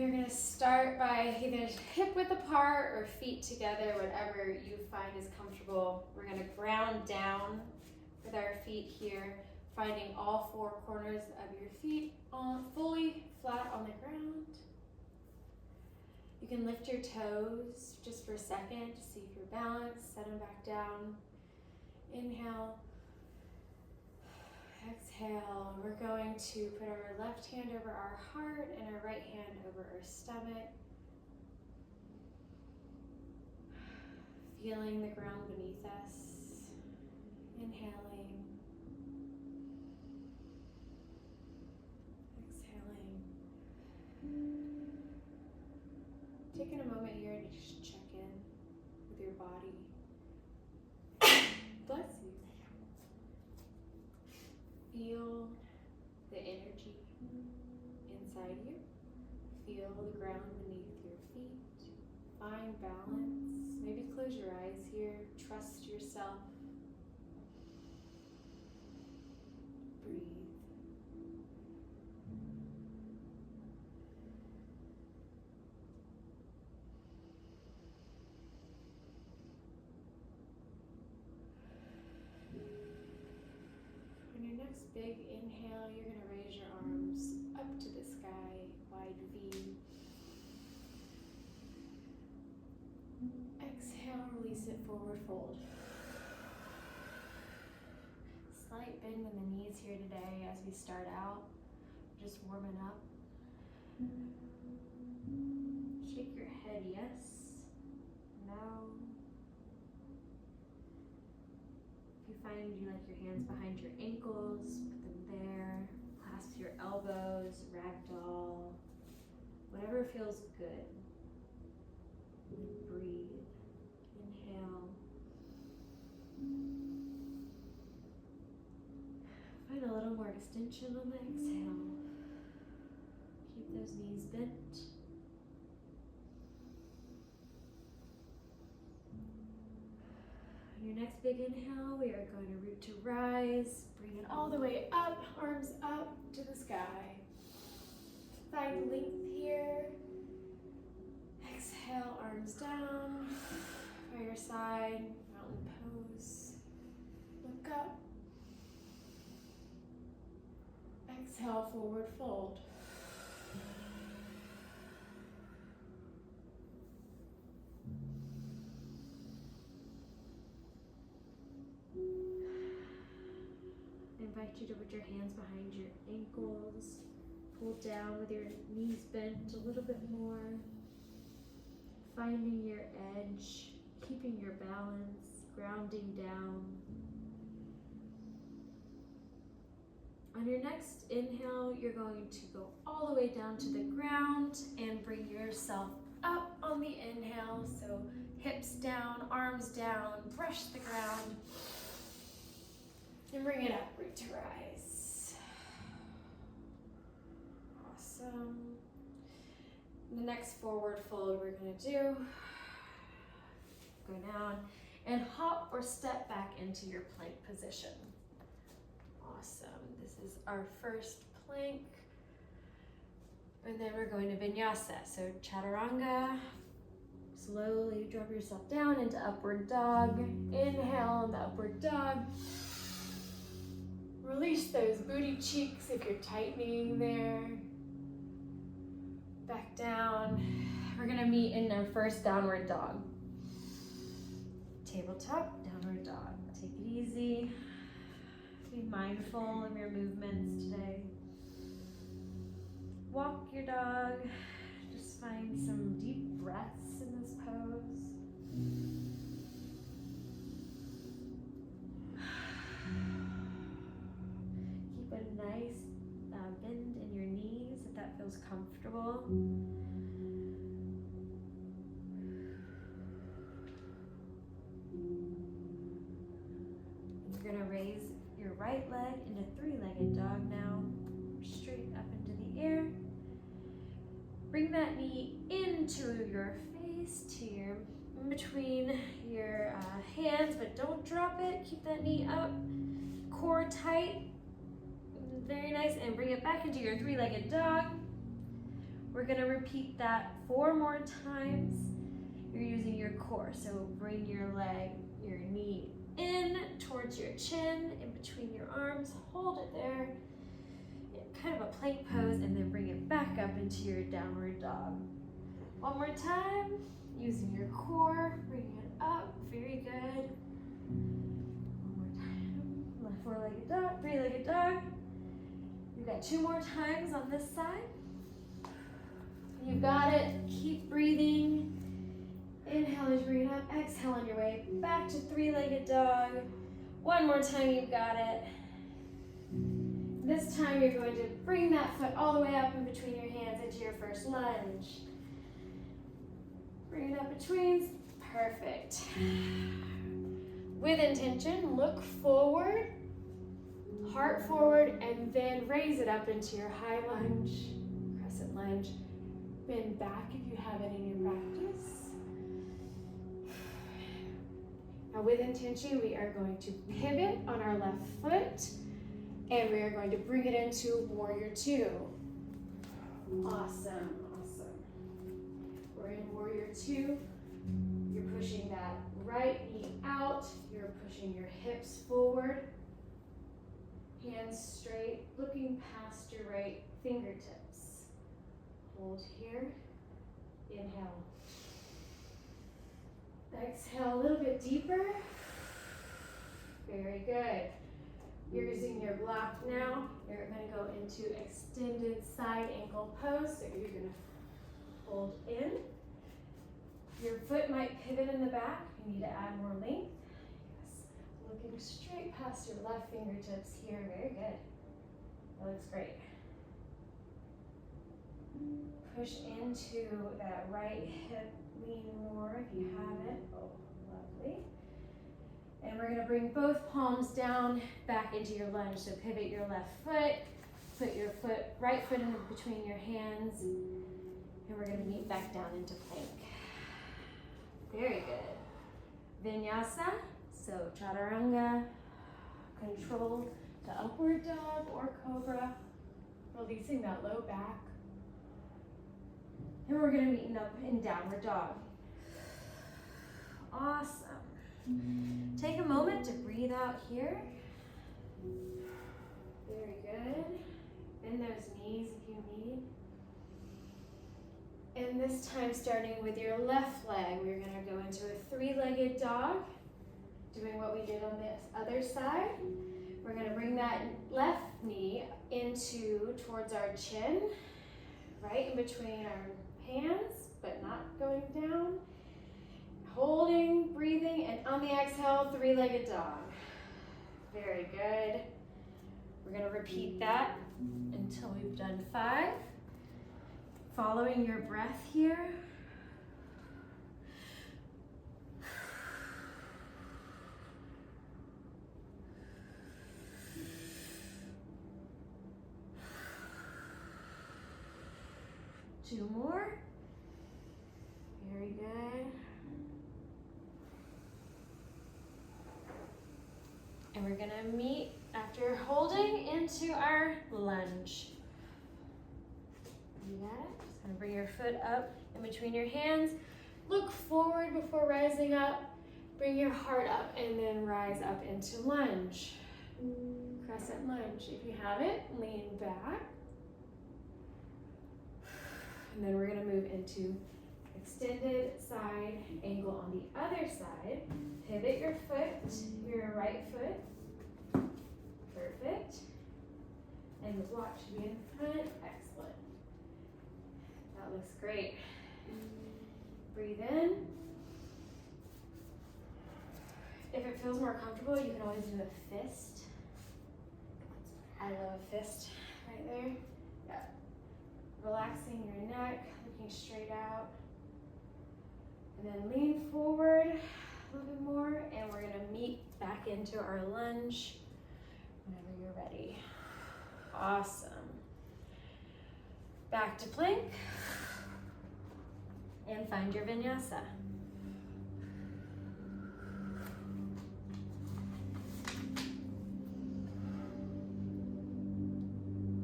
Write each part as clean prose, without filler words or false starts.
We are going to start by either hip width apart or feet together, whatever you find is comfortable. We're going to ground down with our feet here, finding all four corners of your feet fully flat on the ground. You can lift your toes just for a second to see if you're balanced. Set them back down. Inhale. Exhale. We're going to put our left hand over our heart and our right hand over our stomach. Feeling the ground beneath us. Inhaling. Exhaling. Taking a moment here to just check in with your body. Bless you. Feel the energy inside you. Feel the ground beneath your feet. Find balance. Maybe close your eyes here. Trust yourself. Breathe. On your next big inhale, you're going to raise your arms up to the sky, wide V. Exhale, release it, forward fold. Slight bend in the knees here today as we start out, just warming up. Shake your head, yes, no. If you find you like your hands behind your ankles, put them there. Clasp your elbows, ragdoll, whatever feels good. Breathe. Inhale. Find a little more extension on the exhale. Keep those knees bent. On your next big inhale, we are going to root to rise. Bring it all the way up, arms up to the sky. Find length here. Exhale, arms down. By your side, mountain pose. Look up. Exhale, forward fold. I invite you to put your hands behind your ankles. Pull down with your knees bent a little bit more. Finding your edge, keeping your balance, grounding down. On your next inhale, you're going to go all the way down to the ground and bring yourself up on the inhale. So hips down, arms down, brush the ground. And bring it up, root to rise. Awesome. The next forward fold we're going to do, go down and hop or step back into your plank position. Awesome. This is our first plank. And then we're going to vinyasa. So chaturanga. Slowly drop yourself down into upward dog. Inhale in the upward dog. Release those booty cheeks if you're tightening there. Back down. We're gonna meet in our first downward dog. Tabletop, downward dog. Take it easy. Be mindful of your movements today. Walk your dog. Just find some deep breaths in this pose. Keep a nice bend in your knees if that feels comfortable. You're going to raise your right leg into three-legged dog now. Straight up into the air. Bring that knee into your face, to your in between your hands, but don't drop it. Keep that knee up. Core tight. Very nice. And bring it back into your three-legged dog. We're gonna repeat that 4 more times. You're using your core, so bring your leg, your knee in towards your chin, in between your arms, hold it there, in kind of a plank pose, and then bring it back up into your downward dog. One more time, using your core, bring it up, very good. One more time, left 4-legged dog, 3-legged dog. You've got 2 more times on this side. You've got it, keep breathing. Inhale as you bring it up, exhale on your way back to 3-legged dog. One more time, you've got it. This time you're going to bring that foot all the way up in between your hands into your first lunge. Bring it up between, perfect. With intention, look forward, heart forward, and then raise it up into your high lunge, crescent lunge. Bend back if you have it in your practice. Now with intention, we are going to pivot on our left foot, and we are going to bring it into Warrior 2. Awesome, awesome. We're in Warrior 2. You're pushing that right knee out. You're pushing your hips forward. Hands straight, looking past your right fingertips. Hold here. Inhale. Exhale a little bit deeper. Very good. You're using your block now. You're going to go into extended side ankle pose. So you're going to hold in. Your foot might pivot in the back. You need to add more length. Yes. Looking straight past your left fingertips here. Very good. That looks great. Push into that right hip. Lean more if you have it. Oh, lovely. And we're going to bring both palms down back into your lunge. So pivot your left foot, put your right foot in between your hands, and we're going to meet back down into plank. Very good. Vinyasa, so chaturanga, control to upward dog or cobra, releasing that low back. And we're going to meet up in downward dog. Awesome. Take a moment to breathe out here. Very good. Bend those knees if you need. And this time, starting with your left leg, we're going to go into a 3-legged dog, doing what we did on this other side. We're going to bring that left knee towards our chin, right in between our hands, but not going down. Holding, breathing, and on the exhale, 3-legged dog. Very good. We're going to repeat that until we've done 5. Following your breath here. Two more. Very good. And we're going to meet after holding into our lunge. You got it? Just going to bring your foot up in between your hands. Look forward before rising up. Bring your heart up and then rise up into lunge. Crescent lunge. If you have it, lean back. And then we're going to move into extended side angle on the other side. Pivot your foot, your right foot. Perfect. And the block should be in front. Excellent. That looks great. Breathe in. If it feels more comfortable, you can always do a fist. I love a fist right there. Yeah. Relaxing your neck, looking straight out. And then lean forward a little bit more, and we're gonna meet back into our lunge whenever you're ready. Awesome. Back to plank, and find your vinyasa.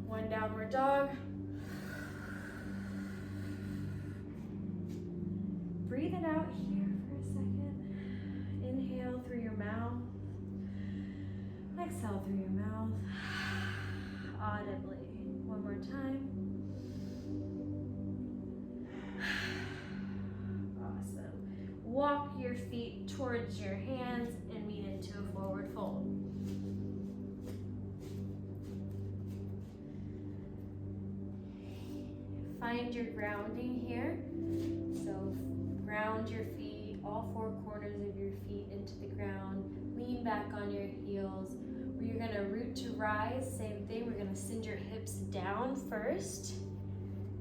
One downward dog. breathe it out here for a second. Inhale through your mouth. Exhale through your mouth. Audibly. One more time. Awesome. Walk your feet towards your hands and meet into a forward fold. Find your grounding here. So ground your feet, all four corners of your feet into the ground. Lean back on your heels. You're gonna root to rise, same thing. We're gonna send your hips down first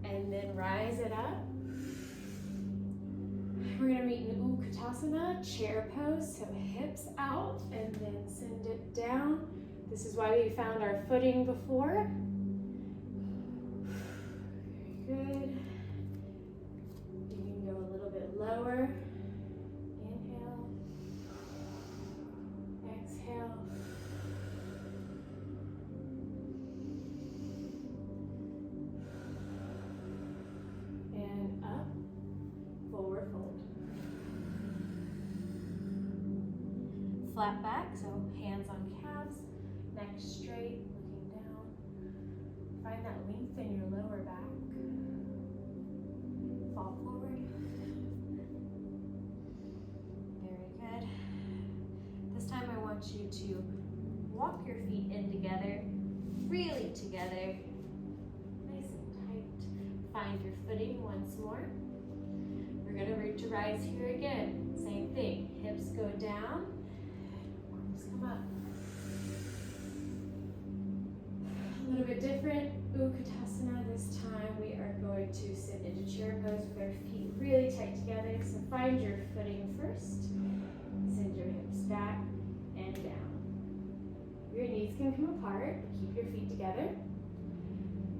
and then rise it up. We're gonna meet in Utkatasana, chair pose, so hips out and then send it down. This is why we found our footing before. Good. You can go a little bit lower. Inhale. Exhale. And up. Forward fold. Flat back, so hands on calves, neck straight, looking down. Find that length in your lower back. Fall forward. Very good. This time I want you to walk your feet in together, really together, nice and tight. Find your footing once more. We're gonna root to rise here again. Same thing, hips go down, arms come up. A little bit different, Utkatasana this time. We are going to sit into chair pose with our feet really tight together. So find your footing first. Send your hips back and down. Your knees can come apart, but keep your feet together.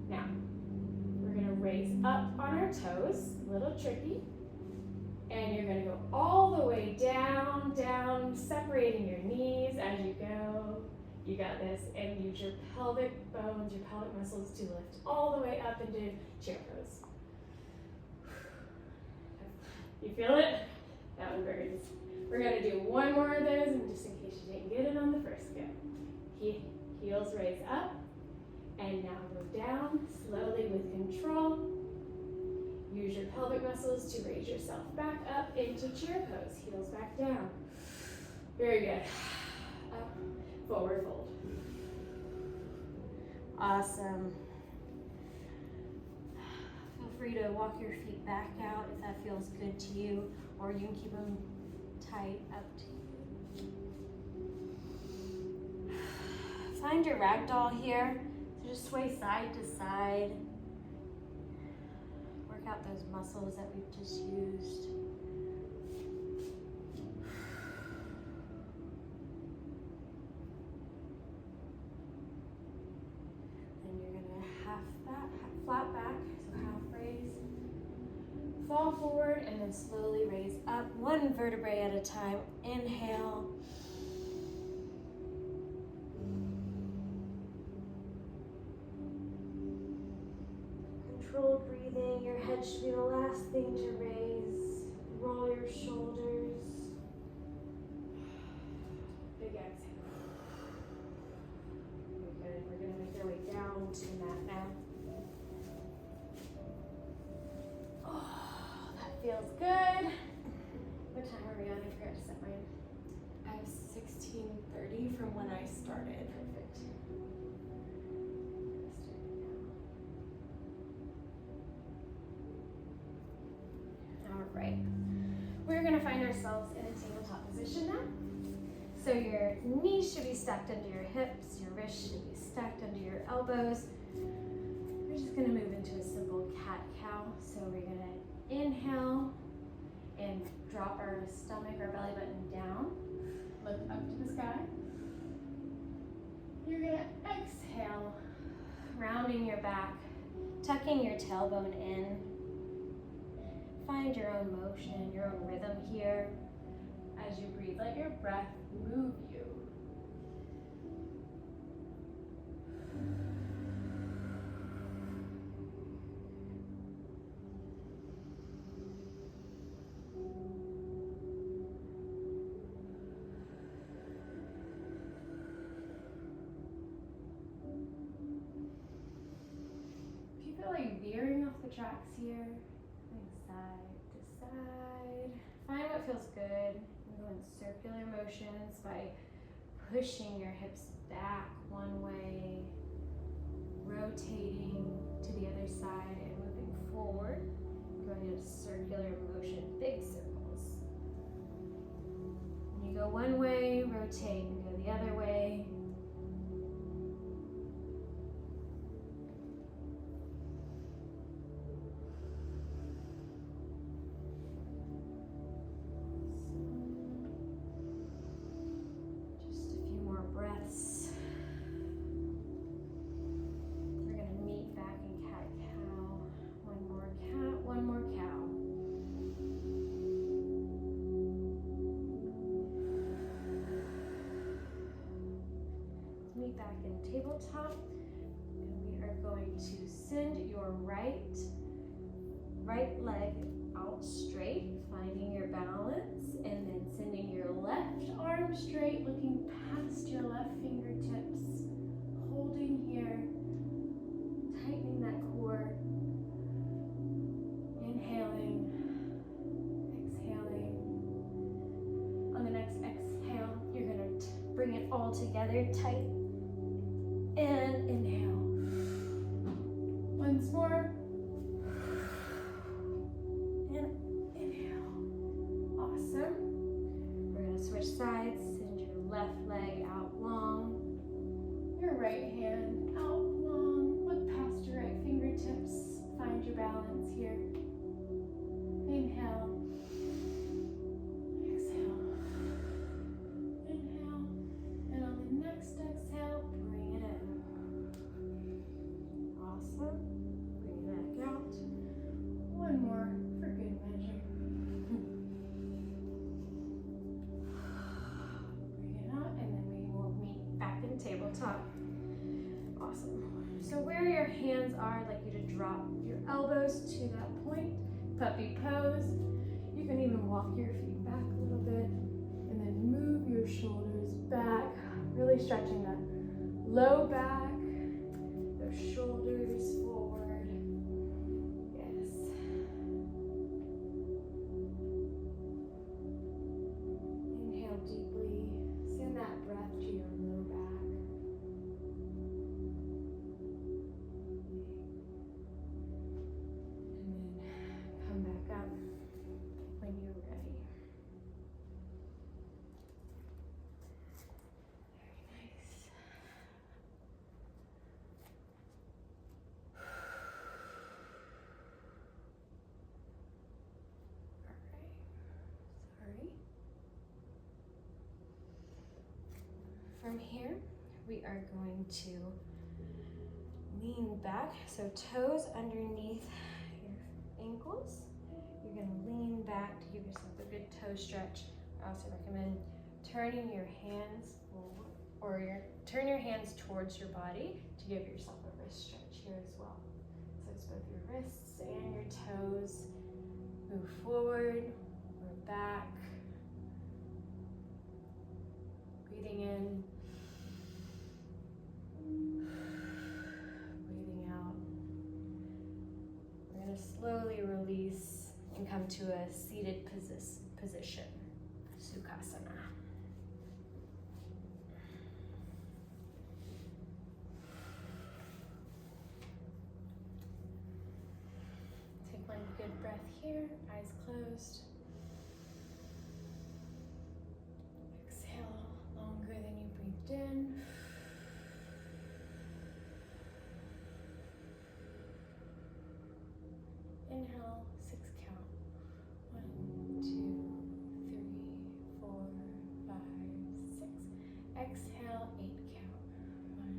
Now, we're gonna raise up on our toes, a little tricky. And you're gonna go all the way down, down, separating your knees as you go. You got this, and use your pelvic bones, your pelvic muscles to lift all the way up into chair pose. You feel it? That one burns. We're gonna do one more of those, and just in case you didn't get it on the first go. Heels raise up, and now go down, slowly with control. Use your pelvic muscles to raise yourself back up into chair pose. Heels back down. Very good. Up, forward fold. Awesome. Feel free to walk your feet back out if that feels good to you, or you can keep them tight up to you. Find your ragdoll here. So just sway side to side. Out those muscles that we've just used. Then you're gonna flat back, so half raise. Fall forward and then slowly raise up, one vertebrae at a time. Inhale. Controlled breathing, your head should be the last thing to raise. Roll your shoulders. Big exhale. Good. We're going to make our way down to the mat now. Oh, that feels good. What time are we on? I forgot to set mine. I have 16:30 from when I started. Perfect. Right. We're going to find ourselves in a tabletop position now. So your knees should be stacked under your hips, your wrists should be stacked under your elbows. We're just going to move into a simple cat-cow. So we're going to inhale and drop our stomach, our belly button down. Look up to the sky. You're going to exhale, rounding your back, tucking your tailbone in. Find your own motion, your own rhythm here. As you breathe, let your breath move you. tracks here. Going side to side. Find what feels good. And go in circular motions by pushing your hips back one way, rotating to the other side and moving forward. Going in a circular motion, big circles. When you go one way, rotate and go the other way. Just a few more breaths. We're going to meet back in cat-cow. One more cat, one more cow. Meet back in tabletop. And we are going to send your right leg out straight, finding your balance, and then sending your left arm straight, looking past your left fingertips, holding here, tightening that core, inhaling, exhaling. On the next exhale, you're gonna bring it all together tight, and inhale. Once more. Switch sides, send your left leg out long, your right hand out long, look past your right fingertips, find your balance here. Inhale, exhale, inhale, and on the next exhale, bring it in. Awesome, bring it back out. One more for good measure. Tabletop. Awesome. So where your hands are, I'd like you to drop your elbows to that point, puppy pose. You can even walk your feet back a little bit and then move your shoulders back, really stretching that low back, those shoulders forward. Yes. Inhale deeply, send that breath to your low back. Up when you're ready. Very nice. All right. Sorry. From here, we are going to lean back, so toes underneath your ankles. You're going to lean back to give yourself a good toe stretch. I also recommend turning your hands forward, or turn your hands towards your body to give yourself a wrist stretch here as well. So it's both your wrists and your toes. Move forward or back. Breathing in. Breathing out. We're going to slowly release and come to a seated position, Sukhasana. Take one good breath here, eyes closed. Exhale longer than you breathed in. Inhale, 6 count. 1, 2, 3, 4, 5, 6. Exhale, 8 count. 1,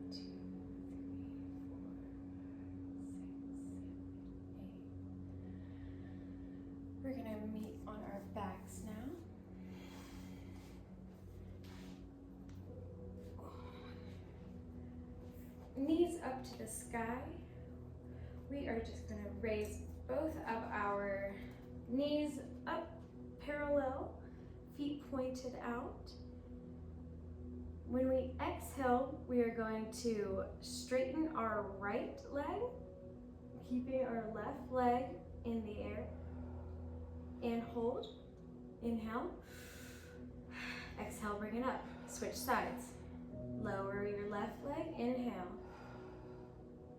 2, 3, 4, 6, 7, 8. We're gonna meet on our backs now. Knees up to the sky. We are just going to raise both of our knees up parallel, feet pointed out. When we exhale, we are going to straighten our right leg, Keeping our left leg in the air. And hold. Inhale. Exhale, bring it up. Switch sides. Lower your left leg. Inhale.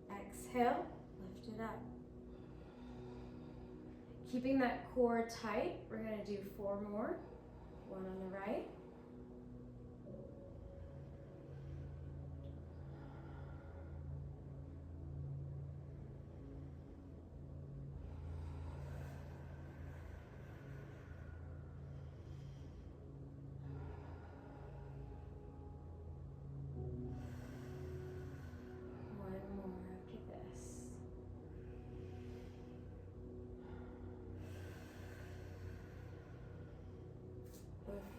Exhale. Lift it up. Keeping that core tight, we're going to do 4 more. 1 on the right.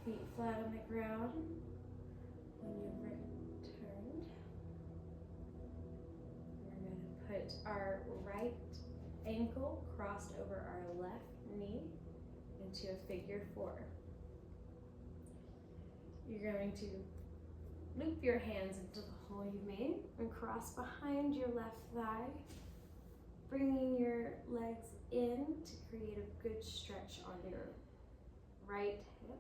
Feet flat on the ground when you've returned. We're going to put our right ankle crossed over our left knee into a figure 4. You're going to loop your hands into the hole you made and cross behind your left thigh, bringing your legs in to create a good stretch on your right hip.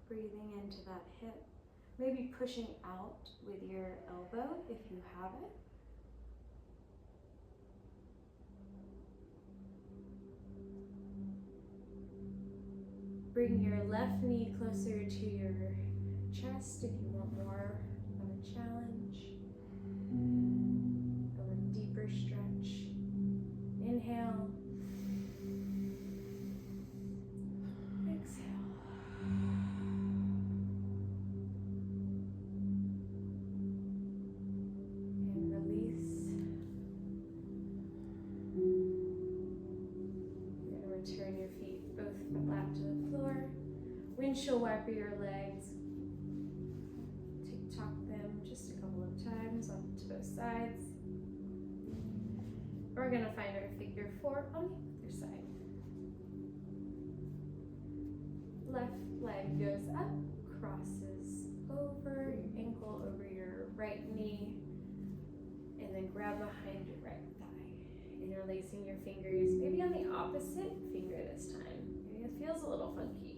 Breathing into that hip, maybe pushing out with your elbow if you have it. Bring your left knee closer to your chest if you want more of a challenge. Or a deeper stretch. Inhale. Exhale. Turn your feet both flat to the floor. Windshield wiper your legs. Tick-tock them just a couple of times onto both sides. We're going to find our figure 4 on the other side. Left leg goes up, crosses over your ankle, over your right knee, and then grab behind your right thigh. Interlacing your fingers, maybe on the opposite finger this time. Maybe it feels a little funky.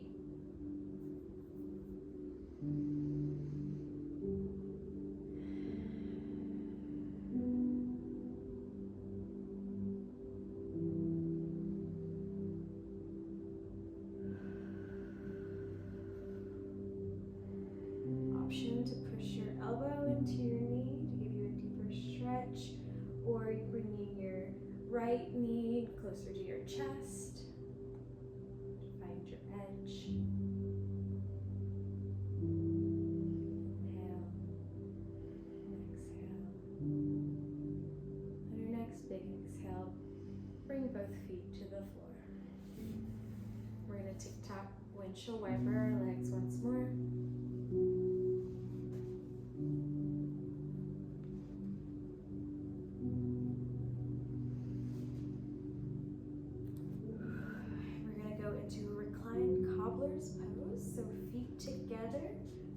Option to push your elbow into your knee to give you a deeper stretch, or bringing your right knee closer to your chest to find your edge. Inhale and exhale. On your next big exhale, bring both feet to the floor. We're going to tick-tock windshield wiper our legs once more. Pose, so feet together,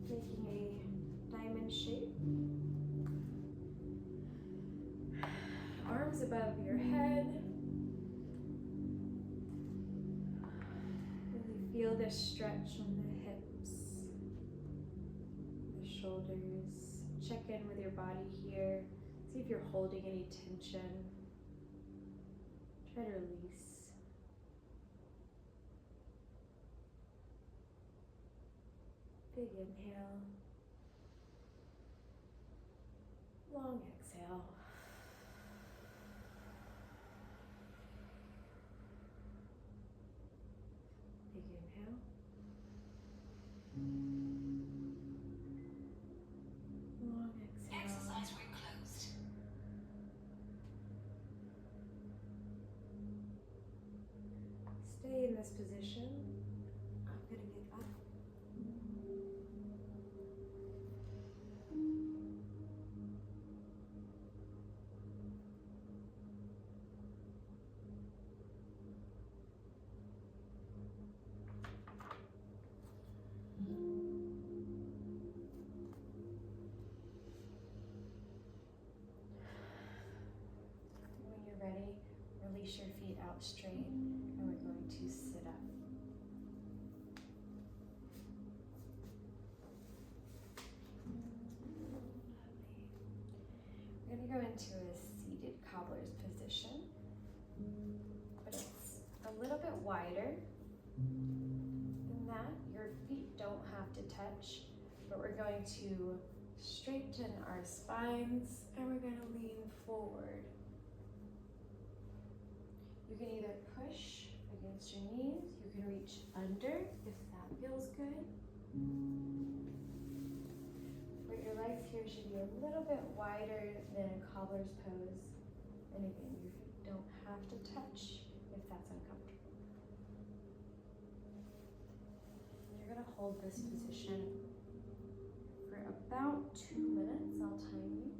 making a diamond shape. Arms above your head. Really feel this stretch on the hips, the shoulders. Check in with your body here. See if you're holding any tension. Try to release. Big inhale, long exhale. Big inhale. Long exhale. Exercise room closed. Stay in this position. I'm going to get up. place your feet out straight, and we're going to sit up. We're going to go into a seated cobbler's position, but it's a little bit wider than that. Your feet don't have to touch, but we're going to straighten our spines and we're going to lean forward. You can either push against your knees, you can reach under if that feels good. But your legs here should be a little bit wider than a cobbler's pose. And again, you don't have to touch if that's uncomfortable. You're gonna hold this position for about 2 minutes. I'll time you.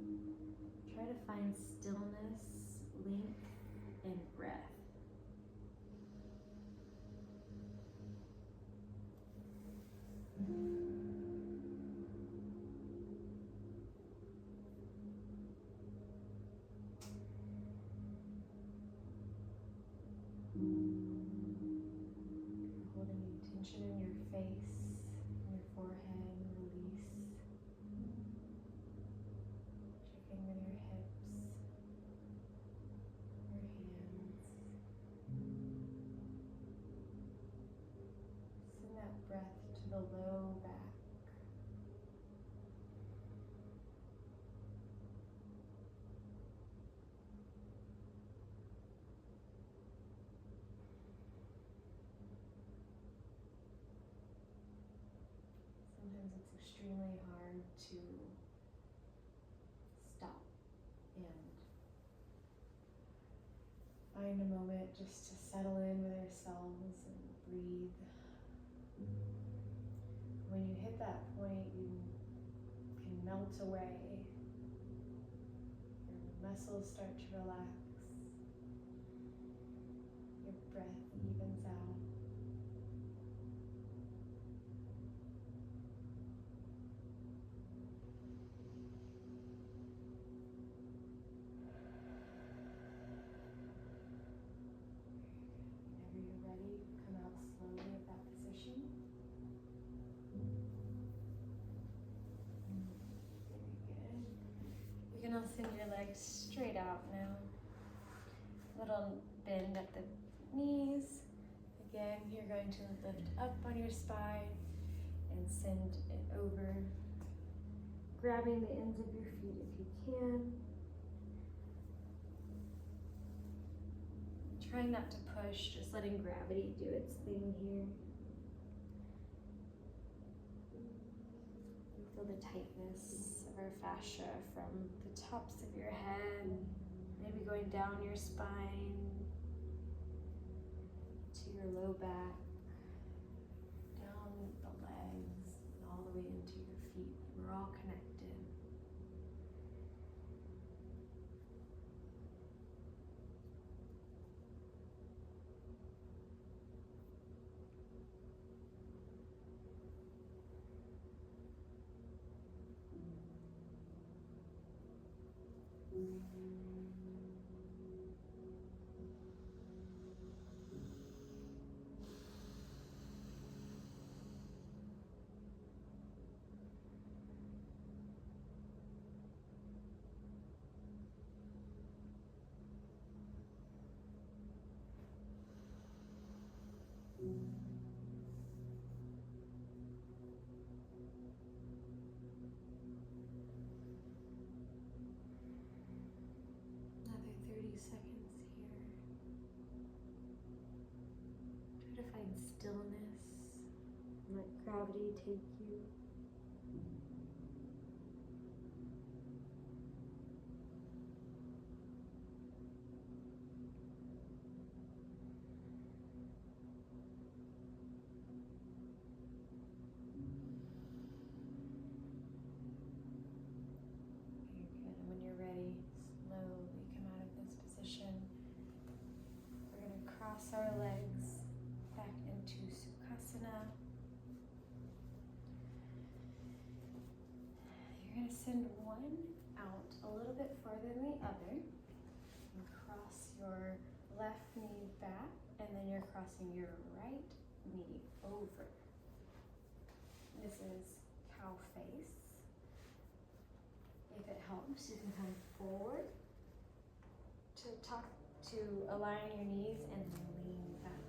Try to find stillness, length, and breath. Holding any tension in your face, in your forehead, release. Checking with your hips, your hands. Send that breath to the low back. Sometimes it's extremely hard to stop and find a moment just to settle in with ourselves and breathe. When you hit that point, you can melt away. Your muscles start to relax. Your breath evens out. Whenever you're ready, come out slowly of that position. Very good. You can also send your legs straight out now. Little bend at the knees. Again, you're going to lift up on your spine and send it over, grabbing the ends of your feet if you can. Trying not to push, just letting gravity do its thing here. You feel the tightness of our fascia from the tops of your head, maybe going down your spine to your low back, down the legs, and all the way into your feet. We're all connected. Another 30 seconds here. Try to find stillness and let gravity take you. Our legs back into Sukhasana. You're going to send one out a little bit farther than the other and cross your left then you're crossing your right knee over. This is cow face. If it helps, you can come forward to align your knees and lean back.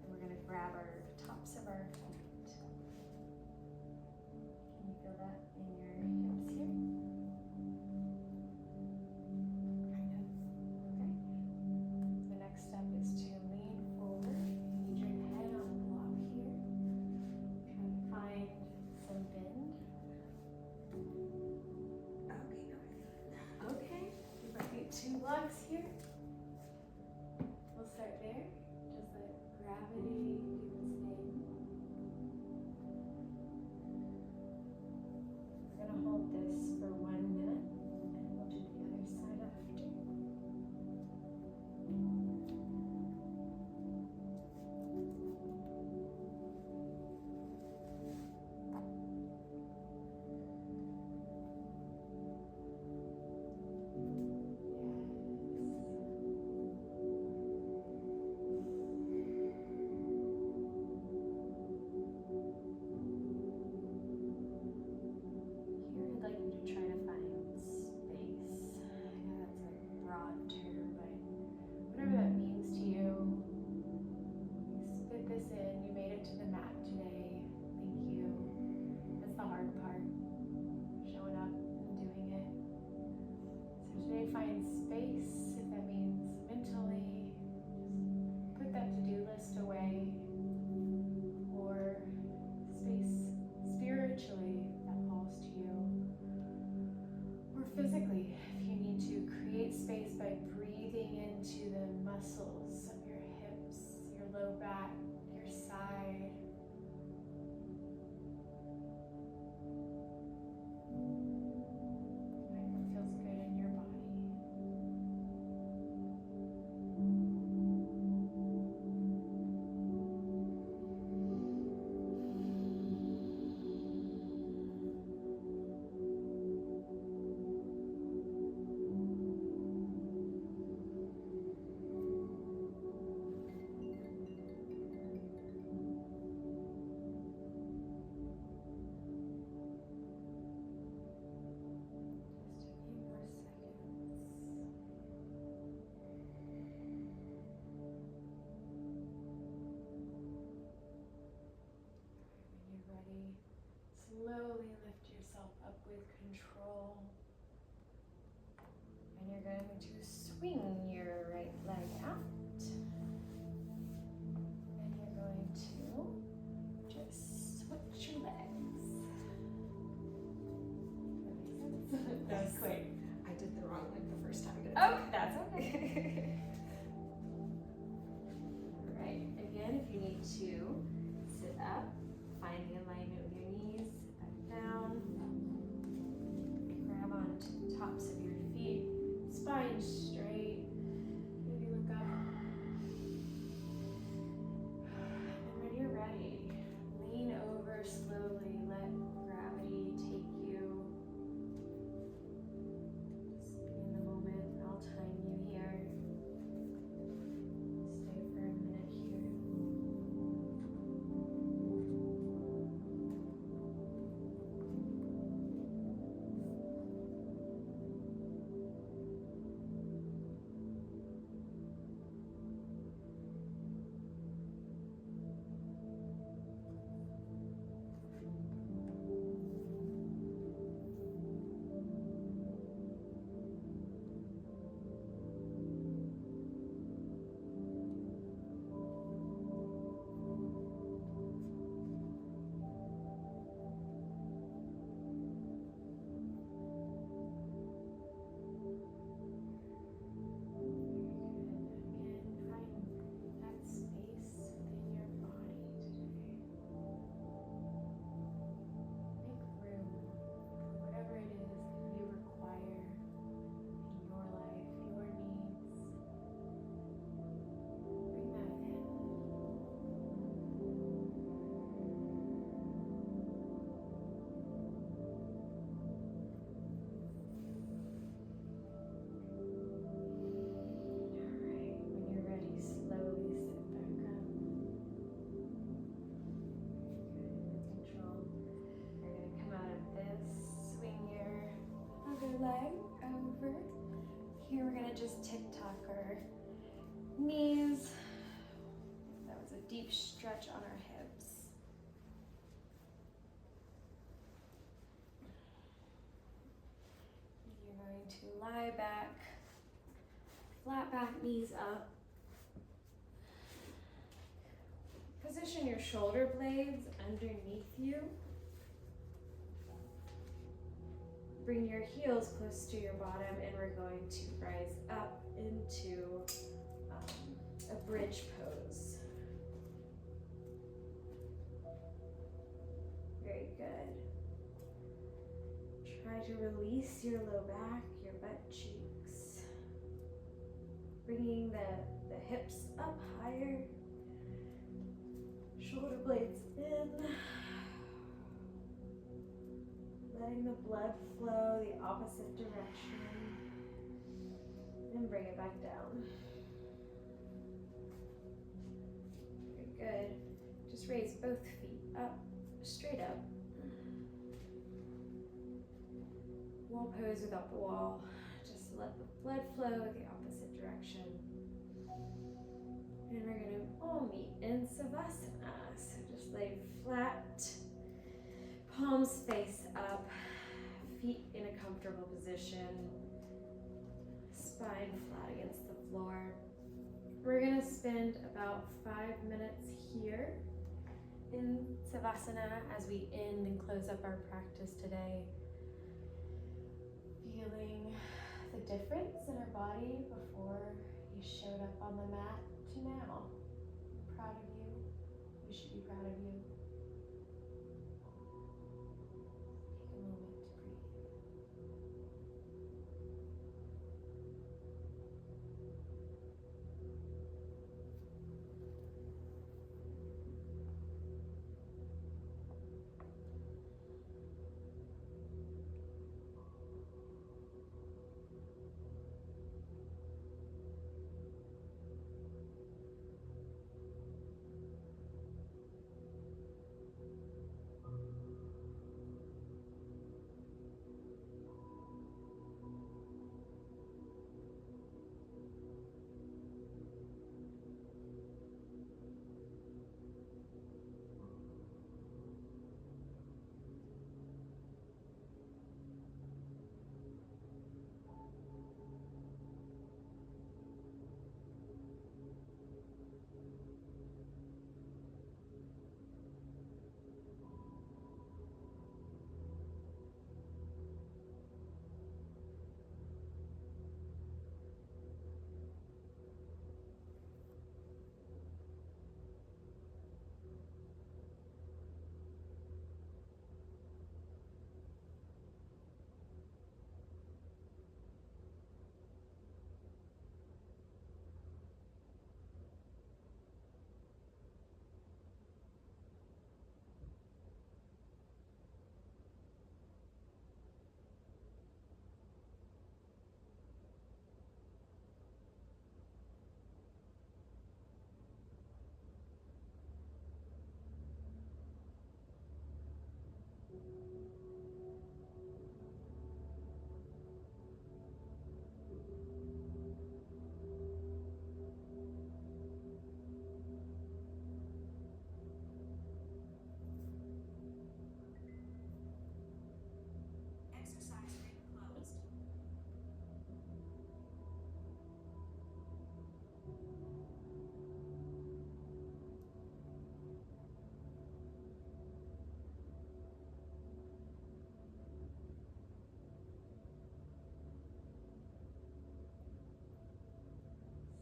And we're gonna grab our tops of our feet. Can you feel that in your hips here? Kind of. Okay. The next step is to lean forward. You need your head on the block here. Try to find some bend. Okay. Right, 2 blocks here. We'll start there. Just let gravity do its thing. We're gonna hold this for 1 minute, and we'll do the other side after. Here, I'd like you to try to find space. I know that's a broad term, but whatever that means to you, you spit this in. You made it to the mat today. Thank you. That's the hard part, showing up and doing it. So today, find space. If that means mentally, just put that to-do list away, or space spiritually that calls to you, or physically if you need to create space by breathing into the muscles of your hips, your low back, your side. Find what feels good in your body. Just a few more seconds. When you're ready, slowly lift yourself up with control. And you're going to swing your right leg out. And you're going to just switch your legs. That makes sense? That was quick. I did the wrong leg the first time. But it's Oh, okay. that's okay. Alright, again, if you need to sit up, find the alignment with your knees, sit back down, grab onto the tops of your feet, spine straight, maybe look up. And when you're ready, lean over slowly, let gravity take you. Just be in the moment, and I'll time you here. Stay for a minute here. just tick-tock our knees. That was a deep stretch on our hips. You're going to lie back, flat back, knees up. Position your shoulder blades underneath you. Bring your heels close to your bottom, and we're going to rise up into a bridge pose. Very good. Try to release your low back, your butt cheeks. Bringing the hips up higher. Shoulder blades in. Letting the blood flow the opposite direction. And bring it back down. Very good. Just raise both feet up, straight up. Wall pose without the wall. Just let the blood flow the opposite direction. And we're going to all meet in Savasana. So just lay flat, palms face up, feet in a comfortable position, spine flat against the floor. We're going to spend about 5 minutes here in Savasana as we end and close up our practice today. Feeling the difference in our body before you showed up on the mat to now. I'm proud of you. You should be proud of you. Take a moment to breathe.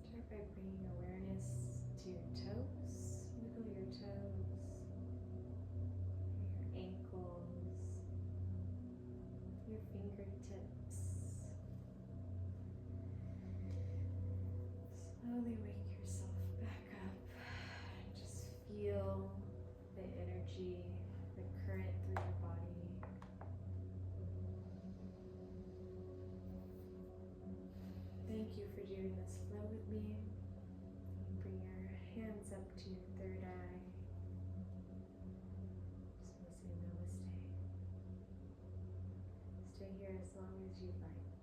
Start by bringing awareness to your toes. Wiggle your toes, your ankles, your fingertips. Slowly wake yourself back up. Just feel the energy, the current through your body. Thank you for doing this flow with me. Bring your hands up to your third eye. Just want to say namaste. Stay here as long as you'd like.